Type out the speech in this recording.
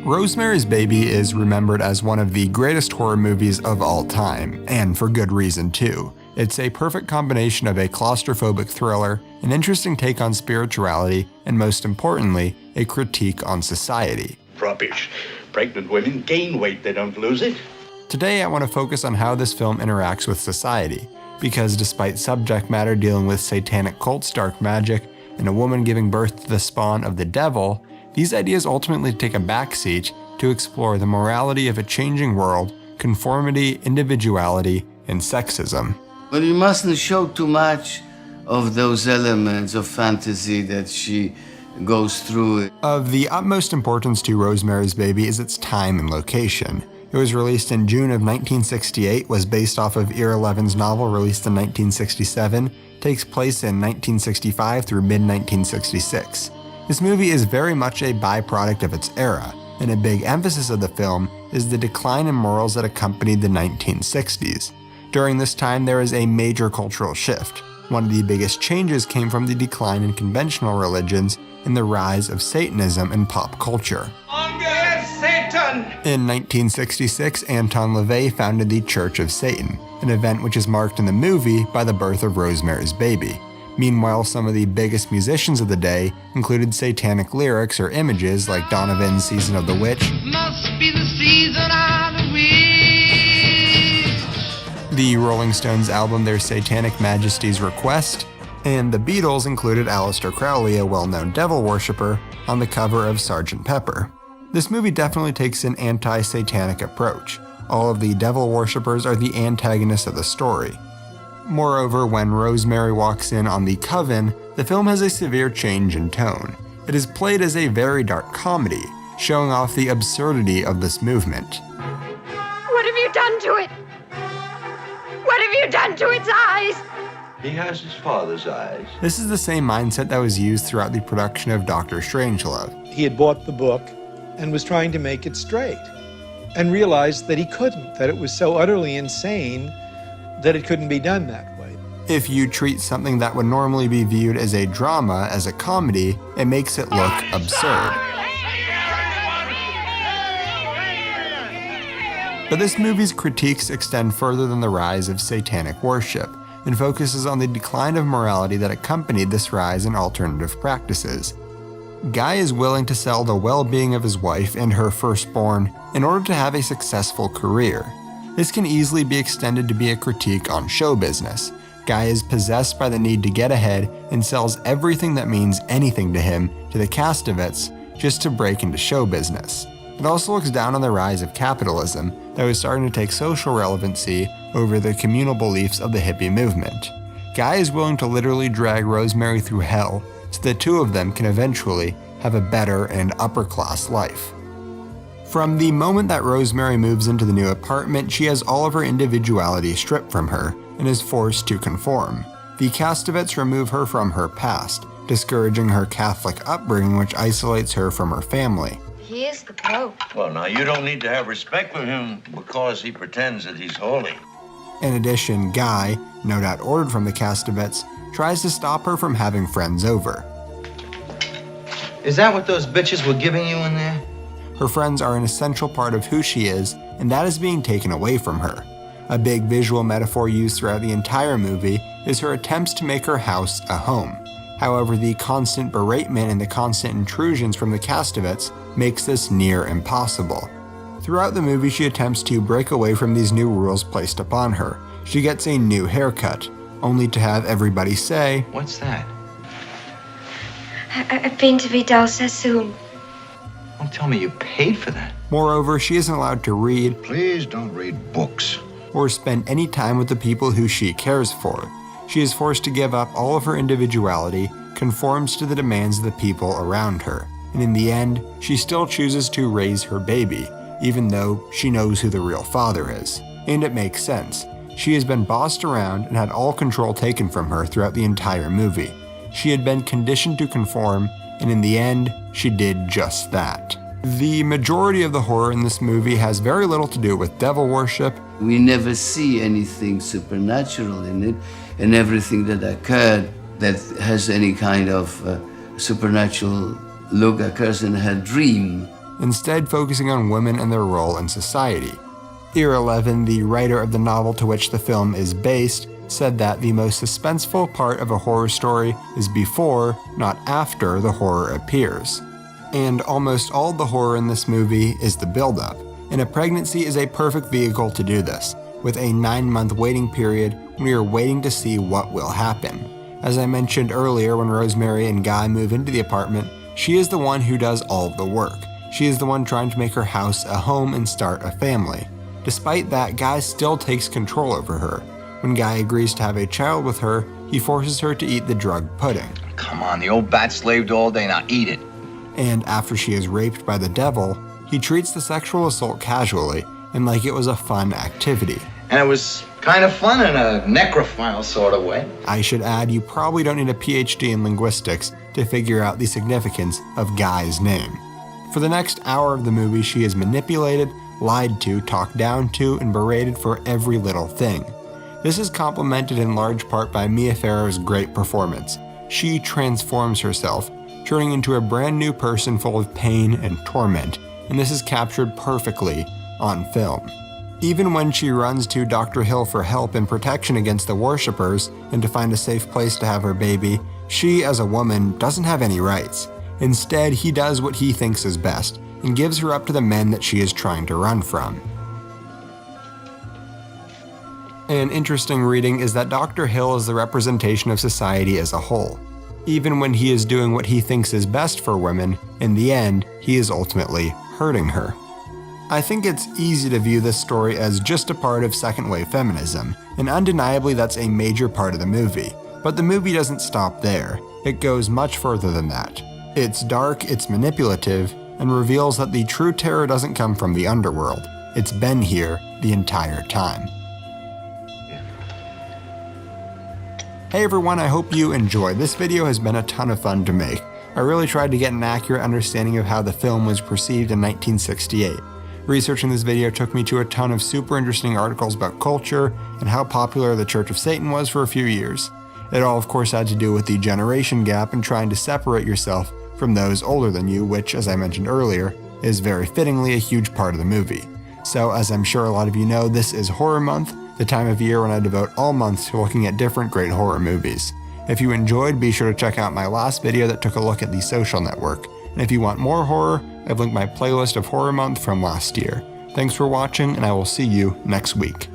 Rosemary's Baby is remembered as one of the greatest horror movies of all time, and for good reason too. It's a perfect combination of a claustrophobic thriller, an interesting take on spirituality, and most importantly, a critique on society. Rubbish. Pregnant women gain weight, they don't lose it. Today I want to focus on how this film interacts with society, because despite subject matter dealing with satanic cults, dark magic, and a woman giving birth to the spawn of the devil, these ideas ultimately take a backseat to explore the morality of a changing world, conformity, individuality, and sexism. But you mustn't show too much of those elements of fantasy that she goes through. Of the utmost importance to Rosemary's Baby is its time and location. It was released in June of 1968, was based off of Ira Levin's novel released in 1967, takes place in 1965 through mid-1966. This movie is very much a byproduct of its era, and a big emphasis of the film is the decline in morals that accompanied the 1960s. During this time, there is a major cultural shift. One of the biggest changes came from the decline in conventional religions and the rise of Satanism in pop culture. Satan! In 1966, Anton LaVey founded the Church of Satan, an event which is marked in the movie by the birth of Rosemary's Baby. Meanwhile, some of the biggest musicians of the day included satanic lyrics or images like Donovan's Season of the Witch, Must be the season of the witch. the Rolling Stones album Their Satanic Majesty's Request, and the Beatles included Aleister Crowley, a well-known devil worshipper, on the cover of Sgt. Pepper. This movie definitely takes an anti-satanic approach. All of the devil worshippers are the antagonists of the story. Moreover, when Rosemary walks in on the coven, the film has a severe change in tone. It is played as a very dark comedy, showing off the absurdity of this movement. What have you done to it? What have you done to its eyes? He has his father's eyes. This is the same mindset that was used throughout the production of Dr. Strangelove. He had bought the book and was trying to make it straight, and realized that he couldn't, that it was so utterly insane that it couldn't be done that way. If you treat something that would normally be viewed as a drama as a comedy, it makes it look absurd. But this movie's critiques extend further than the rise of satanic worship, and focuses on the decline of morality that accompanied this rise in alternative practices. Guy is willing to sell the well-being of his wife and her firstborn in order to have a successful career. This can easily be extended to be a critique on show business. Guy is possessed by the need to get ahead and sells everything that means anything to him to the Castovets just to break into show business. It also looks down on the rise of capitalism that was starting to take social relevancy over the communal beliefs of the hippie movement. Guy is willing to literally drag Rosemary through hell so the two of them can eventually have a better and upper-class life. From the moment that Rosemary moves into the new apartment, she has all of her individuality stripped from her and is forced to conform. The Castovets remove her from her past, discouraging her Catholic upbringing, which isolates her from her family. He is the Pope. Well, now, you don't need to have respect for him because he pretends that he's holy. In addition, Guy, no doubt ordered from the Castovets, tries to stop her from having friends over. Is that what those bitches were giving you in there? Her friends are an essential part of who she is, and that is being taken away from her. A big visual metaphor used throughout the entire movie is her attempts to make her house a home. However, the constant beratement and the constant intrusions from the Castovets makes this near impossible. Throughout the movie, she attempts to break away from these new rules placed upon her. She gets a new haircut, only to have everybody say, What's that? I've been to Vidal Sassoon. Don't tell me you paid for that. Moreover, she isn't allowed to read Please don't read books. or spend any time with the people who she cares for. She is forced to give up all of her individuality, conforms to the demands of the people around her, and in the end, she still chooses to raise her baby, even though she knows who the real father is. And it makes sense. She has been bossed around and had all control taken from her throughout the entire movie. She had been conditioned to conform, and in the end, she did just that. The majority of the horror in this movie has very little to do with devil worship. We never see anything supernatural in it, and everything that occurred that has any kind of supernatural look occurs in her dream. instead focusing on women and their role in society. Ear 11, the writer of the novel to which the film is based, said that the most suspenseful part of a horror story is before, not after, the horror appears. And almost all the horror in this movie is the buildup, and a pregnancy is a perfect vehicle to do this, with a 9-month waiting period when we are waiting to see what will happen. As I mentioned earlier, when Rosemary and Guy move into the apartment, she is the one who does all of the work. She is the one trying to make her house a home and start a family. Despite that, Guy still takes control over her. When Guy agrees to have a child with her, he forces her to eat the drug pudding. Come on, the old bat slaved all day, now eat it. And after she is raped by the devil, he treats the sexual assault casually and like it was a fun activity. And it was kind of fun in a necrophile sort of way. I should add, you probably don't need a PhD in linguistics to figure out the significance of Guy's name. For the next hour of the movie, she is manipulated, lied to, talked down to, and berated for every little thing. This is complemented in large part by Mia Farrow's great performance. She transforms herself, turning into a brand new person full of pain and torment, and this is captured perfectly on film. Even when she runs to Dr. Hill for help and protection against the worshippers and to find a safe place to have her baby, she, as a woman, doesn't have any rights. Instead, he does what he thinks is best and gives her up to the men that she is trying to run from. An interesting reading is that Dr. Hill is the representation of society as a whole. Even when he is doing what he thinks is best for women, in the end, he is ultimately hurting her. I think it's easy to view this story as just a part of second-wave feminism, and undeniably that's a major part of the movie. But the movie doesn't stop there. It goes much further than that. It's dark, it's manipulative, and reveals that the true terror doesn't come from the underworld. It's been here the entire time. Hey everyone, I hope you enjoyed. This video has been a ton of fun to make. I really tried to get an accurate understanding of how the film was perceived in 1968. Researching this video took me to a ton of super interesting articles about culture and how popular the Church of Satan was for a few years. It all of course had to do with the generation gap and trying to separate yourself from those older than you, which, as I mentioned earlier, is very fittingly a huge part of the movie. So, as I'm sure a lot of you know, this is Horror Month, the time of year when I devote all month to looking at different great horror movies. If you enjoyed, be sure to check out my last video that took a look at The Social Network. And if you want more horror, I've linked my playlist of Horror Month from last year. Thanks for watching, and I will see you next week.